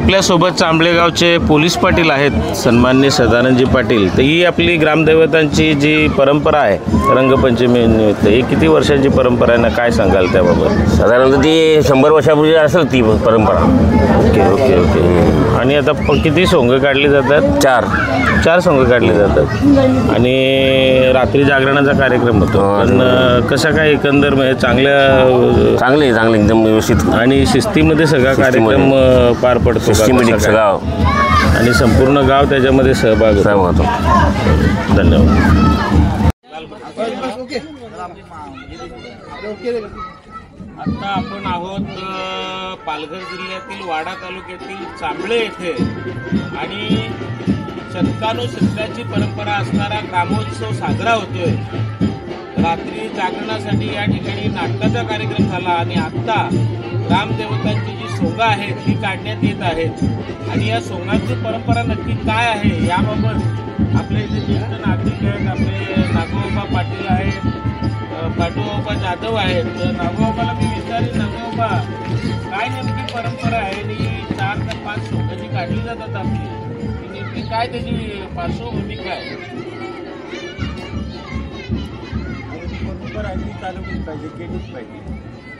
आपल्यासोबत चांबळेगावचे पोलीस पाटील आहेत सन्माननीय सदानंदजी पाटील। तर ही आपली ग्रामदैवतांची जी परंपरा आहे रंगपंचमी निमित्त, ही किती वर्षांची परंपरा आहे ना, काय सांगाल त्याबाबत? साधारणतः ती 100 वर्षापूर्वी असेल ती परंपरा। Okay okay okay. आणि आता किती सोंग काढली जातात? 4 सोंग काढली जातात आणि रात्री जागरणाचा कार्यक्रम होतो। पण कसा काय एकंदर म्हणजे चांगले एकदम व्यवस्थित आणि शिस्तीमध्ये सगळा कार्यक्रम पार पडतो गाव आणि संपूर्ण गाव त्याच्यामध्ये सहभाग होतो। धन्यवाद। आता आपण आहोत पालघर जिल्ह्यातील वाडा तालुक्यातील चांबळे येथे आणि शतकानुशतकाची परंपरा असणारा ग्रामोत्सव साजरा होतोय। रात्री जागरणासाठी या ठिकाणी नाटकाचा कार्यक्रम झाला आणि आता ग्रामदेवतांची जी सोंग आहेत ती काढण्यात येत आहेत आणि या सोंगाची परंपरा नक्की काय आहे याबाबत आपले जे ज्येष्ठ नागरिक आहेत, आपले नागोबा पाटील आहेत, पाटोबा जाधव आहेत। नागोबाला मी विचारेन, नागोबा काय नेमकी परंपरा आहे आणि 4 ते 5 सोंग जी काढली जातात आपली, नेमकी काय त्याची पार्श्वभूमी काय? चालवलीच पाहिजे, केलीच पाहिजे।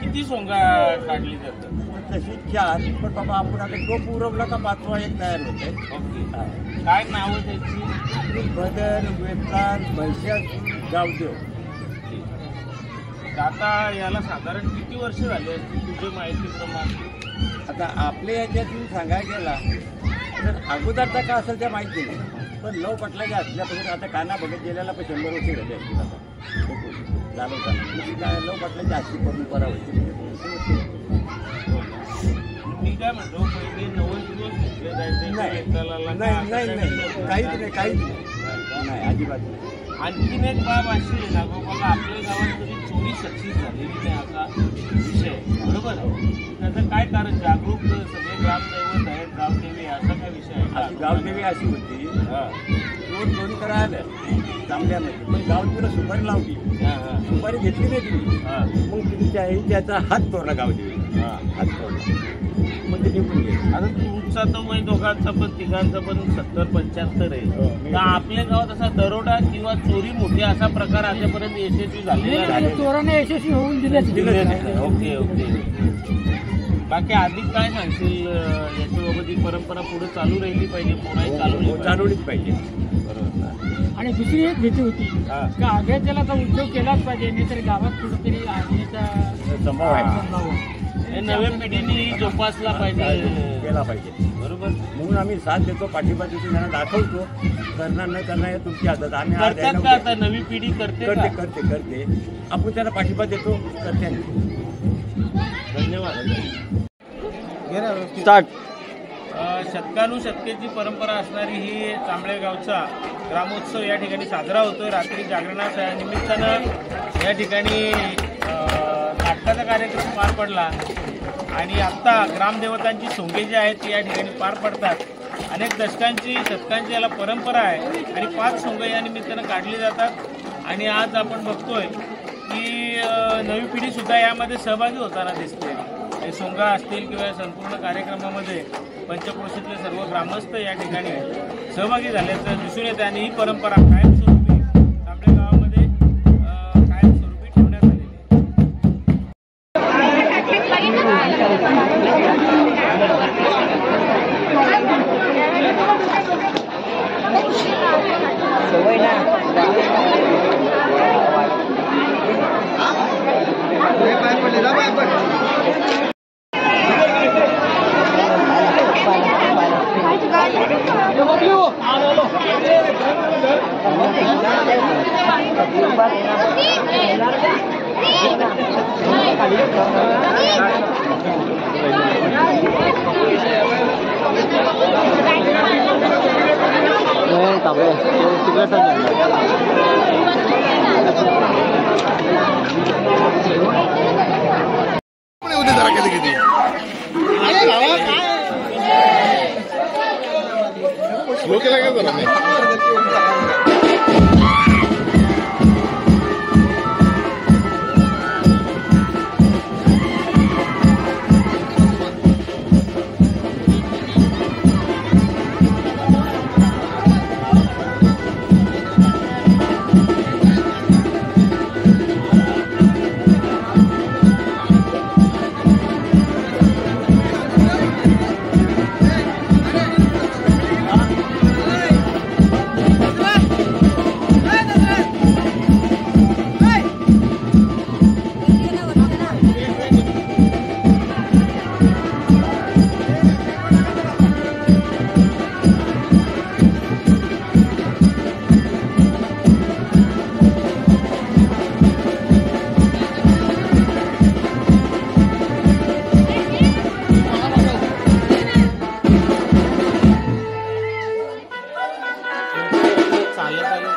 किती सोंगा काढली जातात? तशी 4, पण बाबा आपण आता टोप उरवला का 5वा एक तयार होते। ओके, काय नाव त्याची? बदर, वेतार, महिषासूर, गावदेव। आता याला साधारण किती वर्ष झाली असतील तुझ्या माहितीप्रमाणे? आता आपल्या याच्यातून सांगायला गेला तर अगोदरचा का असेल त्या माहिती नाही, पण लव पटलाच्या असल्यापासून आता काना बघत गेल्याला पण 100 वर्ष झाली असतील आता चालवताना। लव पटलाची अशी परंपरा होती। मी काय म्हणतो, पहिले 90 दिवस घेतले जायचे? काहीच नाही, अजिबात नाही। आणखीन एक बाब अशी आहे ना गोपाला, आपल्या गावात कधी चोरी सक्सेस झालेली नाही असा विषय, बरोबर? त्याचं काय कारण? जागरूक सगळे ग्रामदैवत आहेत, गावदेवी, असा काय विषय आहे? गावदेवी अशी होती, चोरी करायला चांगल्यामध्ये, पण गावदेवीला सुपारी लावली, सुपारी घेतली नाही तुम्ही, मग तुम्ही त्याचा हात तोडला, गावदेवी हात तोडला, मग ते निघून गेले। आता तुमचा तर वय दोघांचा पण तिघांचा पण 70-75 आहे, तर आपल्या गावात असा दरोडा किंवा चोरी मोठी असा प्रकार आतापर्यंत यशस्वी झालेला आहे? चोराने यशस्वी होऊन दिले। Okay okay. बाकी अधिक काय सांगशील याच्याबाबत? ही परंपरा पुढे चालू राहिली पाहिजे, पुन्हा चालवलीच पाहिजे, बरोबर? आणि दुसरी एक भीती होती का आग्याच्याला तर उद्योग केलाच पाहिजे, नाही तर गावात कुठेतरी आग्याचा संभाव आहे, नव्या पिढीने जोपासला पाहिजे, केला पाहिजे, बरोबर? म्हणून आम्ही साथ देतो, पाठिंबा देतो, त्यांना दाखवतो। करणार नाही करणार हे तुमची आदत, आम्ही करतात का? आता नवी पिढी करते आपण त्यांना पाठिंबा देतो, करते। धन्यवाद। शतकानुशतकेची परंपरा असणारी ही चांबळेगावचा ग्रामोत्सव या ठिकाणी साजरा होतोय। रात्री जागरणाच्या निमित्तानं या ठिकाणी नाटकाचा कार्यक्रम पार पडला आणि आत्ता ग्रामदेवतांची सोंगे जी आहेत ती या ठिकाणी पार पडतात। अनेक दशकांची शतकांची याला परंपरा आहे आणि 5 सोंग या निमित्तानं काढली जातात आणि आज आपण बघतोय की नवी पिढीसुद्धा यामध्ये सहभागी होताना दिसते। हे सोंगा असतील किंवा संपूर्ण कार्यक्रमामध्ये पंचक्रोशीतले सर्व ग्रामस्थ या ठिकाणी सहभागी झाल्याचं दिसून येते आणि ही परंपरा कायमस्वरूपी आपल्या गावामध्ये कायमस्वरूपी ठेवण्यात आलेली स्लो केला का जरा नाही? आलं पाहिजे.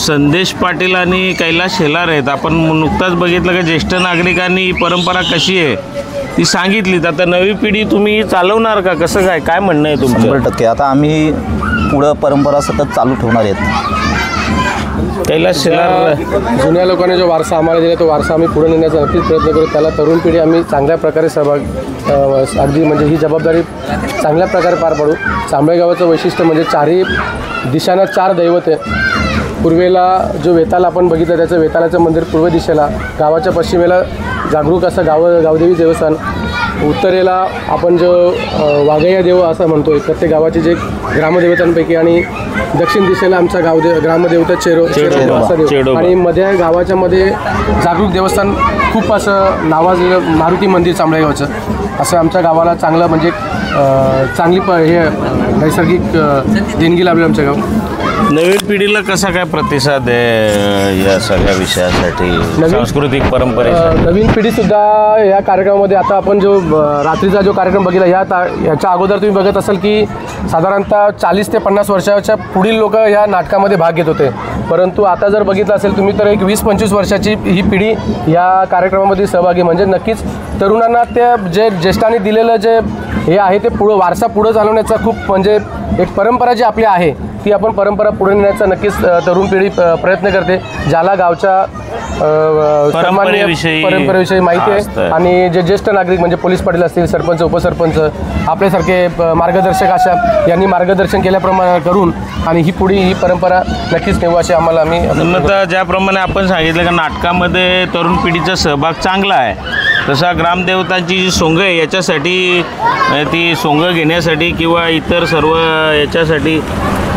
संदेश पाटील आणि कैलास शेलार आहेत. आपण नुकताच बघितलं की ज्येष्ठ नागरिकांनी ही परंपरा कशी आहे ती सांगितलीत. आता नवी पिढी तुम्ही चालवणार का, कसं काय, काय म्हणणं आहे तुमचं? 100% आता आम्ही पुढं परंपरा सतत चालू ठेवणार आहेत. कैलास शेलार, जुन्या लोकांनी जो वारसा आम्हाला दिला तो वारसा आम्ही पुढे नेण्याचा नक्कीच प्रयत्न करू. त्याला तरुण पिढी आम्ही चांगल्या प्रकारे सहभाग अगदी म्हणजे ही जबाबदारी चांगल्या प्रकारे पार पाडू. चांबळे गावाचं वैशिष्ट्य म्हणजे चारही दिशांना 4 दैवत आहे. पूर्वेला जो वेताल आपण बघितलं त्याचं वेतालाचं मंदिर पूर्व दिशेला, गावाच्या पश्चिमेला जागरूक असं गावदेवी देवस्थान, उत्तरेला आपण जो वाघैया देव असं म्हणतोय प्रत्येक गावाचे जे ग्रामदेवतांपैकी, आणि दक्षिण दिशेला आमचा ग्रामदेवता चेडो, आणि मध्ये गावाच्या मध्ये जागरूक देवस्थान खूप असं नावाजलेलं मारुती मंदिर चांबळे गावचं. असं आमच्या गावाला चांगलं म्हणजे चांगली हे नैसर्गिक देणगी लाभली आमच्या गाव. नवीन पिढीला कसा काय प्रतिसाद आहे या सगळ्या विषयासाठी, सांस्कृतिक परंपरेसाठी? नवीन पिढीसुद्धा या कार्यक्रमामध्ये, आता आपण जो रात्रीचा जो कार्यक्रम बघितला याच्या अगोदर तुम्ही बघत असाल की साधारणतः 40 ते 50 वर्षाच्या पुढील लोक या नाटकामध्ये भाग घेत होते. परंतु आता जर बघितलं असेल तुम्ही तर एक 20-25 वर्षाची ही पिढी या कार्यक्रमामध्ये सहभागी. म्हणजे नक्कीच तरुणांना त्या जे ज्येष्ठांनी दिलेलं जे हे आहे ते वारसा पुढं चालवण्याचा खूप म्हणजे एक परंपरा जी आपली आहे ती आपण परंपरा पुढे नेण्याचा नक्कीच तरुण पिढी प्रयत्न करते. ज्याला गावच्या परंपरेविषयी माहिती आहे, आणि जे ज्येष्ठ नागरिक म्हणजे पोलीस पाटील असतील, सरपंच, उपसरपंच, आपल्यासारखे मार्गदर्शक अशा यांनी मार्गदर्शन केल्याप्रमाणे करून आणि ही परंपरा नक्कीच नेऊ अशी आम्हाला आम्ही. ज्याप्रमाणे आपण सांगितलं की नाटकामध्ये तरुण पिढीचा सहभाग चांगला आहे, तसा ग्रामदेवतांची जी सोंग आहे याच्यासाठी, ती सोंग घेण्यासाठी किंवा इतर सर्व याच्यासाठी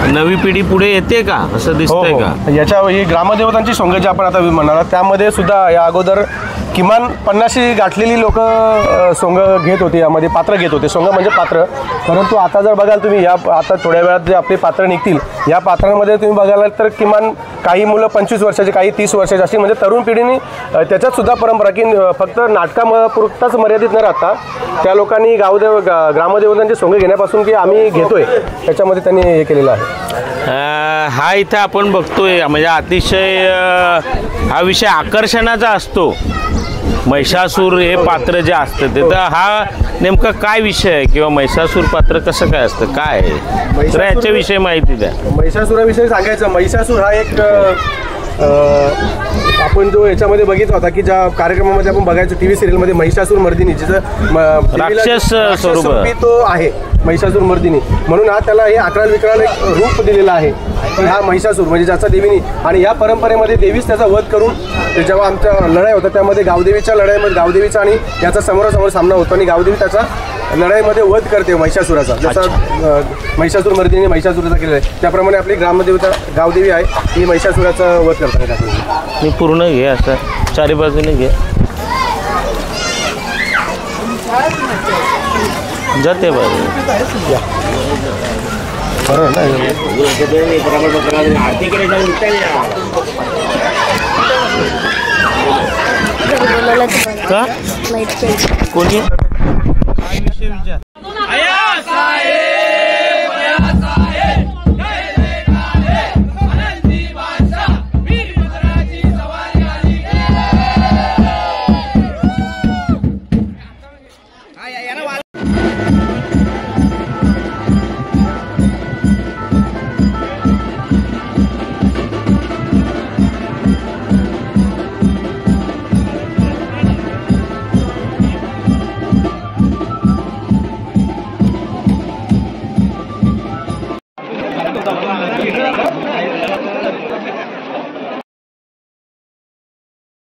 नवी पिढी पुढे येते का असं दिसतंय का? याच्या ही ग्रामदेवतांची सोंग जे आपण आता म्हणाला त्यामध्ये सुद्धा या अगोदर किमान 50 गाठलेली लोक सोंग घेत होती, यामध्ये पात्र घेत होते. सोंग म्हणजे पात्र. परंतु आता जर बघाल तुम्ही या आता थोड्या वेळात जे आपले पात्र निघतील या पात्रांमध्ये तुम्ही बघाल तर किमान काही मुलं 25 वर्षाची, काही 30 वर्षाची अशी म्हणजे तरुण पिढीने त्याच्यात सुद्धा परंपरा की फक्त नाटकापुरताच मर्यादित न राहता त्या लोकांनी ग्रामदेवतांचे सोंग घेण्यापासून की आम्ही घेतोय त्याच्यामध्ये त्यांनी हे केलेलं आहे. हा इथं आपण बघतोय म्हणजे अतिशय हा विषय आकर्षणाचा असतो. महिषासूर हे पात्र जे असतं ते तर हा नेमका काय विषय आहे किंवा महिषासूर पात्र कसं काय असतं काय आहे तर याच्याविषयी माहिती द्या. महिषासुराविषयी सांगायचं, महिषासूर हा एक आपण जो याच्यामध्ये बघितला होता की ज्या कार्यक्रमामध्ये आपण बघायचो टीव्ही सिरियलमध्ये महिषासूर मर्दिनी जिचं राक्षस स्वरूपी तो आहे महिषासूर मर्दिनी म्हणून हा त्याला हे अकराल विकराल एक रूप दिलेलं आहे की हा महिषासूर म्हणजे ज्याचा देवीनी. आणि या परंपरेमध्ये देवीच त्याचा वध करून जेव्हा आमच्या लढाई होता त्यामध्ये गावदेवीच्या लढाईमध्ये गावदेवीचा आणि याचा समोरासमोर सामना होतो आणि गावदेवी त्याचा लढाईमध्ये वध करते महिषासुराचा. जसा महिषासूर मर्दिनी महिषासुराचा केलेला आहे त्याप्रमाणे आपली ग्रामदेवता गावदेवी आहे ही महिषासुराचा वध करतात. मी पूर्ण घे असं चारी बाजूने घे जाते बाजू का कोणी